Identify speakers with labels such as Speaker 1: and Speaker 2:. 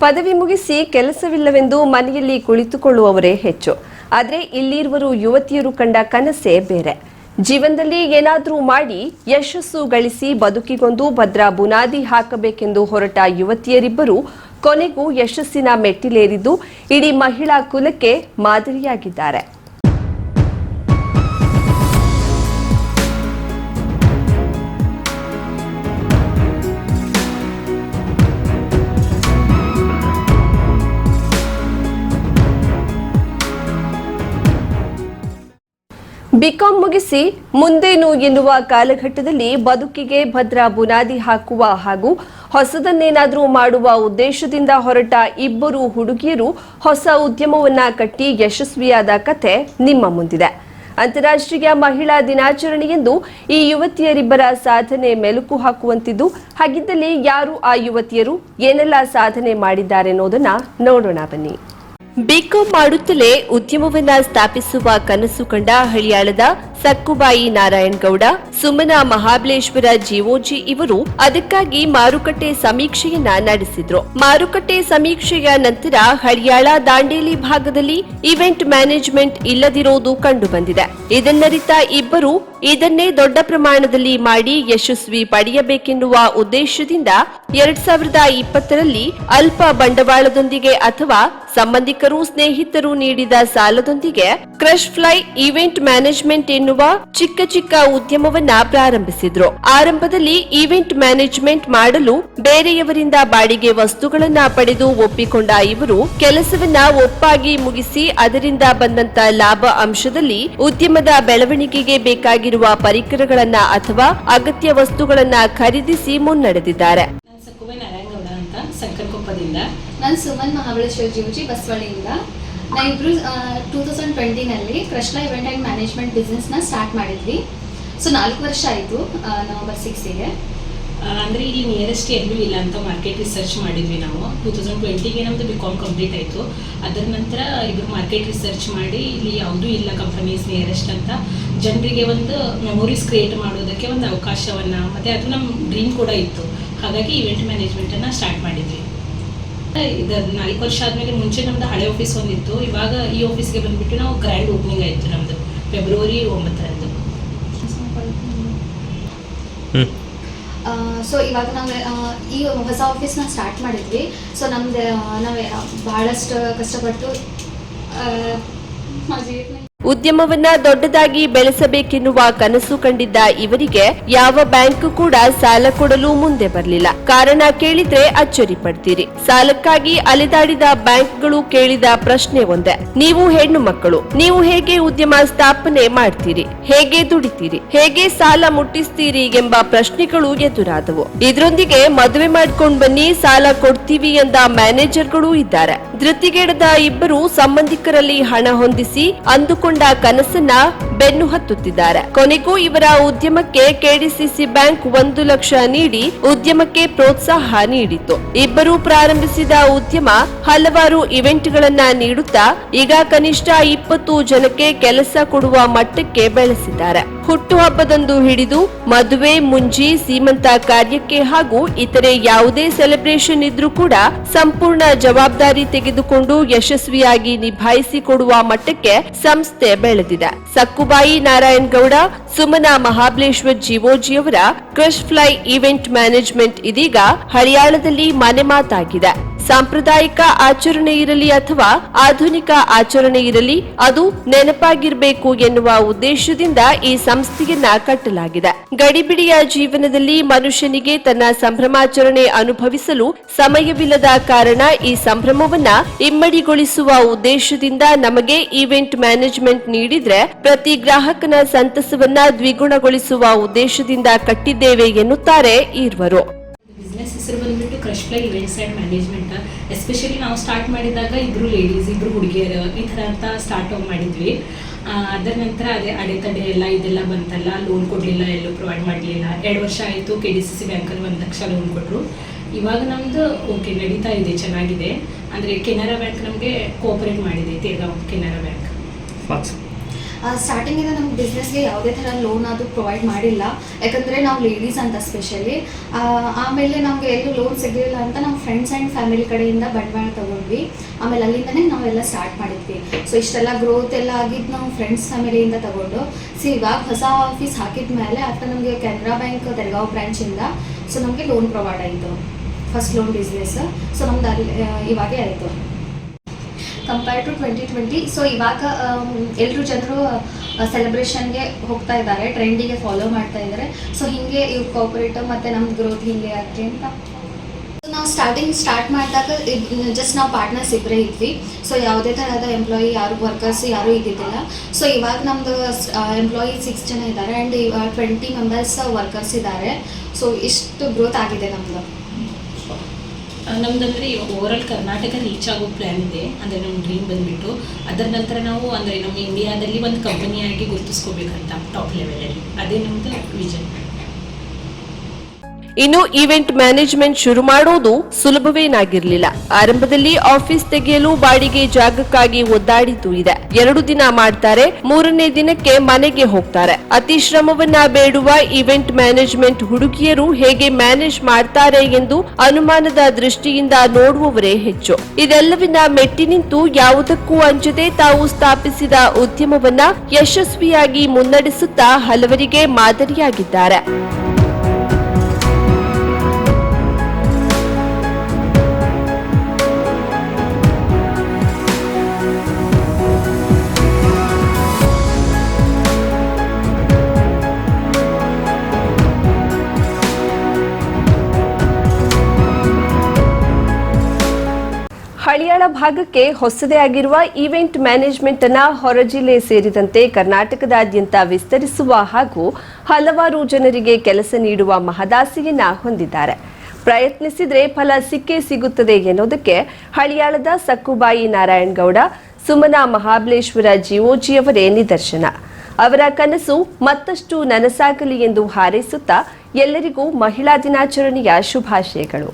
Speaker 1: ಪದವಿ ಮುಗಿಸಿ ಕೆಲಸವಿಲ್ಲವೆಂದು ಮನೆಯಲ್ಲಿ ಕುಳಿತುಕೊಳ್ಳುವವರೇ ಹೆಚ್ಚು. ಆದರೆ ಇಲ್ಲಿರುವರು ಯುವತಿಯರು ಕಂಡ ಕನಸೇ ಬೇರೆ. ಜೀವನದಲ್ಲಿ ಏನಾದರೂ ಮಾಡಿ ಯಶಸ್ಸು ಗಳಿಸಿ ಬದುಕಿಗೊಂದು ಭದ್ರ ಬುನಾದಿ ಹಾಕಬೇಕೆಂದು ಹೊರಟ ಯುವತಿಯರಿಬ್ಬರು ಕೊನೆಗೂ ಯಶಸ್ಸಿನ ಮೆಟ್ಟಿಲೇರಿದ್ದು ಇಡೀ ಮಹಿಳಾ ಕುಲಕ್ಕೆ ಮಾದರಿಯಾಗಿದ್ದಾರೆ. ಬಿಕಾಂ ಮುಗಿಸಿ ಮುಂದೇನು ಎನ್ನುವ ಕಾಲಘಟ್ಟದಲ್ಲಿ ಬದುಕಿಗೆ ಭದ್ರ ಬುನಾದಿ ಹಾಕುವ ಹಾಗೂ ಹೊಸದನ್ನೇನಾದರೂ ಮಾಡುವ ಉದ್ದೇಶದಿಂದ ಹೊರಟ ಇಬ್ಬರು ಹುಡುಗಿಯರು ಹೊಸ ಉದ್ಯಮವನ್ನ ಕಟ್ಟಿ ಯಶಸ್ವಿಯಾದ ಕಥೆ ನಿಮ್ಮ ಮುಂದಿದೆ. ಅಂತಾರಾಷ್ಟ್ರೀಯ ಮಹಿಳಾ ದಿನಾಚರಣೆಯಂದು ಈ ಯುವತಿಯರಿಬ್ಬರ ಸಾಧನೆ ಮೆಲುಕು ಹಾಕುವಂತಿದ್ದು, ಹಾಗಿದ್ದಲ್ಲಿ ಯಾರು ಆ ಯುವತಿಯರು, ಏನೆಲ್ಲ ಸಾಧನೆ ಮಾಡಿದ್ದಾರೆ ಅನ್ನೋದನ್ನ ನೋಡೋಣ ಬನ್ನಿ. ಬಿಕಾಂ ಮಾಡುತ್ತಲೇ ಉದ್ಯಮವನ್ನ ಸ್ಥಾಪಿಸುವ ಕನಸು ಕಂಡ ಹಳಿಯಾಳದ ಸಕ್ಕುಬಾಯಿ ನಾರಾಯಣಗೌಡ, ಸುಮನಾ ಮಹಾಬಲೇಶ್ವರ ಜಿಒಜಿ ಇವರು ಅದಕ್ಕಾಗಿ ಮಾರುಕಟ್ಟೆ ಸಮೀಕ್ಷೆಯನ್ನ ನಡೆಸಿದ್ರು. ಮಾರುಕಟ್ಟೆ ಸಮೀಕ್ಷೆಯ ನಂತರ ಹಳಿಯಾಳ ದಾಂಡೇಲಿ ಭಾಗದಲ್ಲಿ ಇವೆಂಟ್ ಮ್ಯಾನೇಜ್ಮೆಂಟ್ ಇಲ್ಲದಿರೋದು ಕಂಡು ಬಂದಿದೆ. ಇದನ್ನರಿತ ಇಬ್ಬರು ಇದನ್ನೇ ದೊಡ್ಡ ಪ್ರಮಾಣದಲ್ಲಿ ಮಾಡಿ ಯಶಸ್ವಿ ಪಡೆಯಬೇಕೆನ್ನುವ ಉದ್ದೇಶದಿಂದ 2020ರಲ್ಲಿ ಅಲ್ಪ ಬಂಡವಾಳದೊಂದಿಗೆ ಅಥವಾ ಸಂಬಂಧಿಕರು ಸ್ನೇಹಿತರು ನೀಡಿದ ಸಾಲದೊಂದಿಗೆ ಕ್ರಶ್ ಫ್ಲೈ ಇವೆಂಟ್ ಮ್ಯಾನೇಜ್ಮೆಂಟ್ ಎನ್ನುವ ಚಿಕ್ಕ ಚಿಕ್ಕ ಉದ್ಯಮವನ್ನ ಪ್ರಾರಂಭಿಸಿದ್ರು. ಆರಂಭದಲ್ಲಿ ಇವೆಂಟ್ ಮ್ಯಾನೇಜ್ಮೆಂಟ್ ಮಾಡಲು ಬೇರೆಯವರಿಂದ ಬಾಡಿಗೆ ವಸ್ತುಗಳನ್ನ ಪಡೆದು ಒಪ್ಪಿಕೊಂಡ ಇವರು ಕೆಲಸವನ್ನ ಒಪ್ಪಾಗಿ ಮುಗಿಸಿ ಅದರಿಂದ ಬಂದಂತ ಲಾಭ ಅಂಶದಲ್ಲಿ ಉದ್ಯಮದ ಬೆಳವಣಿಗೆಗೆ ಬೇಕಾಗಿರುವ ಪರಿಕರಗಳನ್ನ ಅಥವಾ ಅಗತ್ಯ ವಸ್ತುಗಳನ್ನ ಖರೀದಿಸಿ ಮುನ್ನಡೆದಿದ್ದಾರೆ.
Speaker 2: ಸಂಕಲ್ಪದಿಂದ ನಾನು ಸುಮನ್ ಮಹಾಬಲೇಶ್ವರ ಜಿಒಜಿ ಬಸವಳ್ಳಿಯಿಂದ ನಾವಿಬ್ರು 2020ನಲ್ಲಿ ಕೃಷ್ಣ ಇವೆಂಟ್ ಆ್ಯಂಡ್ ಮ್ಯಾನೇಜ್ಮೆಂಟ್ ಬಿಸ್ನೆಸ್ನ ಸ್ಟಾರ್ಟ್ ಮಾಡಿದ್ವಿ. ಸೊ 4 ವರ್ಷ ಆಯಿತು. ನವೆಂಬರ್ 6ಗೆ
Speaker 3: ಅಂದರೆ ಇಲ್ಲಿ ನಿಯರೆಸ್ಟ್ ಎಲ್ಲೂ ಇಲ್ಲ ಅಂತ ಮಾರ್ಕೆಟ್ ರಿಸರ್ಚ್ ಮಾಡಿದ್ವಿ ನಾವು. 2020ಗೆ ನಮ್ಮದು ಬಿಕಾಮ್ ಕಂಪ್ಲೀಟ್ ಆಯಿತು. ಅದರ ನಂತರ ಇಬ್ಬರು ಮಾರ್ಕೆಟ್ ರಿಸರ್ಚ್ ಮಾಡಿ ಇಲ್ಲಿ ಯಾವುದೂ ಇಲ್ಲ ಕಂಪನೀಸ್ ನಿಯರೆಸ್ಟ್ ಅಂತ ಜನರಿಗೆ ಒಂದು ಮೆಮೊರೀಸ್ ಕ್ರಿಯೇಟ್ ಮಾಡೋದಕ್ಕೆ ಒಂದು ಅವಕಾಶವನ್ನು, ಮತ್ತು ಅದು ನಮ್ಮ ಡ್ರೀಮ್ ಕೂಡ ಇತ್ತು. ಹಾಗಾಗಿ ಇವೆಂಟ್ ಮ್ಯಾನೇಜ್ಮೆಂಟನ್ನು ಸ್ಟಾರ್ಟ್ ಮಾಡಿದ್ವಿ. ಇದು 4 ವರ್ಷ ಆದಮೇಲೆ ಮುಂಚೆ ನಮ್ಮದು ಹಳೆ ಆಫೀಸ್ ಒಂದಿತ್ತು. ಇವಾಗ ಈ ಆಫೀಸ್ಗೆ ಬಂದುಬಿಟ್ಟು ನಾವು ಗ್ರ್ಯಾಂಡ್ ಓಪನಿಂಗ್ ಆಯಿತು ನಮ್ಮದು ಫೆಬ್ರವರಿ 9ರಂದು.
Speaker 2: ಸೊ ಇವಾಗ ನಾವು ಈ ಹೊಸ ಆಫೀಸ್ನ ಸ್ಟಾರ್ಟ್ ಮಾಡಿದ್ವಿ. ಸೊ ನಮ್ದು ನಾವು ಬಹಳಷ್ಟು ಕಷ್ಟಪಟ್ಟು
Speaker 1: ಉದ್ಯಮವನ್ನ ದೊಡ್ಡದಾಗಿ ಬೆಳೆಸಬೇಕೆನ್ನುವ ಕನಸು ಕಂಡಿದ್ದ ಇವರಿಗೆ ಯಾವ ಬ್ಯಾಂಕ್ ಕೂಡ ಸಾಲ ಕೊಡಲು ಮುಂದೆ ಬರಲಿಲ್ಲ. ಕಾರಣ ಕೇಳಿದ್ರೆ ಅಚ್ಚರಿ ಪಡ್ತೀರಿ. ಸಾಲಕ್ಕಾಗಿ ಅಲೆದಾಡಿದ ಬ್ಯಾಂಕ್ಗಳು ಕೇಳಿದ ಪ್ರಶ್ನೆ ಒಂದೇ: ನೀವು ಹೆಣ್ಣು ಮಕ್ಕಳು, ನೀವು ಹೇಗೆ ಉದ್ಯಮ ಸ್ಥಾಪನೆ ಮಾಡ್ತೀರಿ, ಹೇಗೆ ದುಡಿತೀರಿ, ಹೇಗೆ ಸಾಲ ಮುಟ್ಟಿಸ್ತೀರಿ ಎಂಬ ಪ್ರಶ್ನೆಗಳು ಎದುರಾದವು. ಇದರೊಂದಿಗೆ ಮದುವೆ ಮಾಡ್ಕೊಂಡ್ ಬನ್ನಿ, ಸಾಲ ಕೊಡ್ತೀವಿ ಎಂದ ಮ್ಯಾನೇಜರ್ಗಳು ಇದ್ದಾರೆ. ಧೃತಿಗೆಡದ ಇಬ್ಬರು ಸಂಬಂಧಿಕರಲ್ಲಿ ಹಣ ಹೊಂದಿಸಿ ಅಂದುಕೊಂಡ ಕನಸನ್ನ ಬೆನ್ನು ಹತ್ತುತ್ತಿದ್ದಾರೆ. ಕೊನೆಗೂ ಇವರ ಉದ್ಯಮಕ್ಕೆ ಕೆಡಿಸಿಸಿ ಬ್ಯಾಂಕ್ 1 ಲಕ್ಷ ನೀಡಿ ಉದ್ಯಮಕ್ಕೆ ಪ್ರೋತ್ಸಾಹ ನೀಡಿತು. ಇಬ್ಬರು ಪ್ರಾರಂಭಿಸಿದ ಉದ್ಯಮ ಹಲವಾರು ಇವೆಂಟ್ಗಳನ್ನ ನೀಡುತ್ತಾ ಈಗ ಕನಿಷ್ಠ 20 ಜನಕ್ಕೆ ಕೆಲಸ ಕೊಡುವ ಮಟ್ಟಕ್ಕೆ ಬೆಳೆಸಿದ್ದಾರೆ. ಹುಟ್ಟುಹಬ್ಬದಂದು ಹಿಡಿದು ಮದುವೆ, ಮುಂಜಿ, ಸೀಮಂತ ಕಾರ್ಯಕ್ಕೆ ಹಾಗೂ ಇತರೆ ಯಾವುದೇ ಸೆಲೆಬ್ರೇಷನ್ ಇದ್ರೂ ಕೂಡ ಸಂಪೂರ್ಣ ಜವಾಬ್ದಾರಿ ತೆಗೆದುಕೊಂಡು ಯಶಸ್ವಿಯಾಗಿ ನಿಭಾಯಿಸಿಕೊಡುವ ಮಟ್ಟಕ್ಕೆ ಸಂಸ್ಥೆ ಬೆಳೆದಿದೆ. ಸಕ್ಕುಬಾಯಿ ನಾರಾಯಣಗೌಡ, ಸುಮನಾ ಮಹಾಬಲೇಶ್ವರ ಜಿಒಜಿಯವರ ಕ್ರಶ್ ಫ್ಲೈ ಇವೆಂಟ್ ಮ್ಯಾನೇಜ್ಮೆಂಟ್ ಇದೀಗ ಹರಿಯಾಣದಲ್ಲಿ ಮನೆ ಮಾತಾಗಿದೆ. ಸಾಂಪ್ರದಾಯಿಕ ಆಚರಣೆ ಇರಲಿ ಅಥವಾ ಆಧುನಿಕ ಆಚರಣೆ ಇರಲಿ, ಅದು ನೆನಪಾಗಿರಬೇಕು ಎನ್ನುವ ಉದ್ದೇಶದಿಂದ ಈ ಸಂಸ್ಥೆಯನ್ನ ಕಟ್ಟಲಾಗಿದೆ. ಗಡಿಬಿಡಿಯ ಜೀವನದಲ್ಲಿ ಮನುಷ್ಯನಿಗೆ ತನ್ನ ಸಂಭ್ರಮಾಚರಣೆ ಅನುಭವಿಸಲು ಸಮಯವಿಲ್ಲದ ಕಾರಣ ಈ ಸಂಭ್ರಮವನ್ನ ಇಮ್ಮಡಿಗೊಳಿಸುವ ಉದ್ದೇಶದಿಂದ ನಮಗೆ ಇವೆಂಟ್ ಮ್ಯಾನೇಜ್ಮೆಂಟ್ ನೀಡಿದ್ರೆ ಪ್ರತಿ ಗ್ರಾಹಕನ ಸಂತಸವನ್ನ ದ್ವಿಗುಣಗೊಳಿಸುವ ಉದ್ದೇಶದಿಂದ ಕಟ್ಟಿದ್ದೇವೆ ಎನ್ನುತ್ತಾರೆ ಇರುವರು.
Speaker 3: ಹೆಸರು ಬಂದ್ಬಿಟ್ಟು crush fly events and management. Especially ನಾವು ಸ್ಟಾರ್ಟ್ ಮಾಡಿದಾಗ ಇಬ್ಬರು ಲೇಡೀಸ್, ಇಬ್ಬರು ಹುಡುಗಿಯರು ಈ ಥರ ಅಂತ ಸ್ಟಾರ್ಟ್ ಮಾಡಿದ್ವಿ. ಅದರ ನಂತರ ಅಡೆತಡೆ ಎಲ್ಲ ಇದೆಲ್ಲ ಬಂತಲ್ಲ, ಲೋನ್ ಕೊಡಲಿಲ್ಲ, ಎಲ್ಲೂ ಪ್ರೊವೈಡ್ ಮಾಡಲಿಲ್ಲ. 2 ವರ್ಷ ಆಯಿತು. KDCC ಬ್ಯಾಂಕಲ್ಲಿ 1 ಲಕ್ಷ ಲೋನ್ ಕೊಟ್ಟರು. ಇವಾಗ ನಮ್ಮದು ಓಕೆ ನಡೀತಾ ಇದೆ, ಚೆನ್ನಾಗಿದೆ. ಅಂದರೆ ಕೆನರಾ ಬ್ಯಾಂಕ್ ನಮಗೆ ಕೋಆಪರೇಟ್ ಮಾಡಿದೆ, ತಿರ್ಗಾ ಕೆನರಾ ಬ್ಯಾಂಕ್.
Speaker 2: ಸ್ಟಾರ್ಟಿಂಗಿಂದ ನಮ್ಮ ಬಿಸ್ನೆಸ್ಗೆ ಯಾವುದೇ ಥರ ಲೋನ್ ಅದು ಪ್ರೊವೈಡ್ ಮಾಡಿಲ್ಲ, ಯಾಕಂದರೆ ನಾವು ಲೇಡೀಸ್ ಅಂತ ಸ್ಪೆಷಲಿ. ಆಮೇಲೆ ನಮಗೆ ಎಲ್ಲೂ ಲೋನ್ ಸಿಗಲಿಲ್ಲ ಅಂತ ನಮ್ಮ ಫ್ರೆಂಡ್ಸ್ ಆ್ಯಂಡ್ ಫ್ಯಾಮಿಲಿ ಕಡೆಯಿಂದ ಬಂಡವಾಳ ತೊಗೊಂಡ್ವಿ. ಆಮೇಲೆ ಅಲ್ಲಿಂದನೇ ನಾವೆಲ್ಲ ಸ್ಟಾರ್ಟ್ ಮಾಡಿದ್ವಿ. ಸೊ ಇಷ್ಟೆಲ್ಲ ಗ್ರೋತ್ ಎಲ್ಲ ಆಗಿದ್ದು ನಾವು ಫ್ರೆಂಡ್ಸ್ ಫ್ಯಾಮಿಲಿಯಿಂದ ತಗೊಂಡು ಇವಾಗ ಹೊಸ ಆಫೀಸ್ ಹಾಕಿದ ಮೇಲೆ ಆಫ್ಟರ್ ನಮಗೆ ಕೆನರಾ ಬ್ಯಾಂಕ್ ದರ್ಗಾವ್ ಬ್ರ್ಯಾಂಚಿಂದ ಸೊ ನಮಗೆ ಲೋನ್ ಪ್ರೊವೈಡ್ ಆಯಿತು, ಫಸ್ಟ್ ಲೋನ್ ಬಿಸ್ನೆಸ್. ಸೊ ನಮ್ದು ಅಲ್ಲಿ ಇವಾಗೇ ಆಯಿತು ಕಂಪೇರ್ ಟು 2020. ಸೊ ಇವಾಗ ಎಲ್ಲರೂ ಜನರು ಸೆಲೆಬ್ರೇಷನ್ಗೆ ಹೋಗ್ತಾ ಇದ್ದಾರೆ, ಟ್ರೆಂಡಿಗೆ ಫಾಲೋ ಮಾಡ್ತಾ ಇದ್ದಾರೆ. ಸೊ ಹೀಗೆ ಇವು ಕೋಆಪರೇಟ್ ಮತ್ತು ನಮ್ದು ಗ್ರೋತ್ ಹೀಗೆ ಆಗಲಿ ಅಂತ ನಾವು ಸ್ಟಾರ್ಟ್ ಮಾಡಿದಾಗ ಜಸ್ಟ್ ನಾವು ಪಾರ್ಟ್ನರ್ಸ್ ಇಬ್ಬರೇ ಇದ್ವಿ. ಸೊ ಯಾವುದೇ ಥರದ ಎಂಪ್ಲಾಯಿ ಯಾರು ವರ್ಕರ್ಸ್ ಯಾರೂ ಇದ್ದಿದ್ದಿಲ್ಲ. ಸೊ ಇವಾಗ ನಮ್ಮದು ಎಂಪ್ಲಾಯಿ 6 ಜನ ಇದ್ದಾರೆ ಆ್ಯಂಡ್ 20 ಮೆಂಬರ್ಸ್ ವರ್ಕರ್ಸ್ ಇದ್ದಾರೆ. ಸೊ ಇಷ್ಟು ಗ್ರೋತ್ ಆಗಿದೆ ನಮ್ಮದು.
Speaker 3: ನಮ್ದಂದರೆ ಇವಾಗ ಓವರಾಲ್ ಕರ್ನಾಟಕ ರೀಚ್ ಆಗೋ ಪ್ಲ್ಯಾನ್ ಇದೆ. ಅಂದರೆ ನಮ್ಮ ಡ್ರೀಮ್ ಬಂದುಬಿಟ್ಟು ಅದರ ನಂತರ ನಾವು ಅಂದರೆ ನಮ್ಮ ಇಂಡಿಯಾದಲ್ಲಿ ಒಂದು ಕಂಪನಿಯಾಗಿ ಗುರುತಿಸ್ಕೋಬೇಕಂತ ಟಾಪ್ ಲೆವೆಲಲ್ಲಿ, ಅದೇ ನಮ್ಮದು ವಿಷನ್.
Speaker 1: ಇನ್ನು ಈವೆಂಟ್ ಮ್ಯಾನೇಜ್ಮೆಂಟ್ ಶುರು ಮಾಡೋದು ಸುಲಭವೇನಾಗಿರ್ಲಿಲ್ಲ. ಆರಂಭದಲ್ಲಿ ಆಫೀಸ್ ತೆಗೆಯಲು ಬಾಡಿಗೆ ಜಾಗಕ್ಕಾಗಿ ಒದ್ದಾಡಿದ್ದು ಇದೆ. 2 ದಿನ ಮಾಡ್ತಾರೆ, 3ನೇ ದಿನಕ್ಕೆ ಮನೆಗೆ ಹೋಗ್ತಾರೆ. ಅತಿ ಶ್ರಮವನ್ನ ಬೇಡುವ ಈವೆಂಟ್ ಮ್ಯಾನೇಜ್ಮೆಂಟ್ ಹುಡುಗಿಯರು ಹೇಗೆ ಮ್ಯಾನೇಜ್ ಮಾಡ್ತಾರೆ ಎಂದು ಅನುಮಾನದ ದೃಷ್ಟಿಯಿಂದ ನೋಡುವವರೇ ಹೆಚ್ಚು. ಇದೆಲ್ಲವನ್ನ ಮೆಟ್ಟಿ ನಿಂತು ಯಾವುದಕ್ಕೂ ಅಂಜದೆ ತಾವು ಸ್ಥಾಪಿಸಿದ ಉದ್ಯಮವನ್ನ ಯಶಸ್ವಿಯಾಗಿ ಮುನ್ನಡೆಸುತ್ತಾ ಹಲವರಿಗೆ ಮಾದರಿಯಾಗಿದ್ದಾರೆ. ಹಳಿಯಾಳ ಭಾಗಕ್ಕೆ ಹೊಸದೇ ಆಗಿರುವ ಈವೆಂಟ್ ಮ್ಯಾನೇಜ್ಮೆಂಟ್ ಅನ್ನ ಹೊರ ಜಿಲ್ಲೆ ಸೇರಿದಂತೆ ಕರ್ನಾಟಕದಾದ್ಯಂತ ವಿಸ್ತರಿಸುವ ಹಾಗೂ ಹಲವಾರು ಜನರಿಗೆ ಕೆಲಸ ನೀಡುವ ಮಹದಾಸೆಯನ್ನ ಹೊಂದಿದ್ದಾರೆ. ಪ್ರಯತ್ನಿಸಿದ್ರೆ ಫಲ ಸಿಕ್ಕೇ ಸಿಗುತ್ತದೆ ಎನ್ನುವುದಕ್ಕೆ ಹಳಿಯಾಳದ ಸಕ್ಕುಬಾಯಿ ನಾರಾಯಣಗೌಡ, ಸುಮನಾ ಮಹಾಬಲೇಶ್ವರ ಜಿಒಜಿಯವರೇ ನಿದರ್ಶನ. ಅವರ ಕನಸು ಮತ್ತಷ್ಟು ನನಸಾಗಲಿ ಎಂದು ಹಾರೈಸುತ್ತಾ ಎಲ್ಲರಿಗೂ ಮಹಿಳಾ ದಿನಾಚರಣೆಯ ಶುಭಾಶಯಗಳು.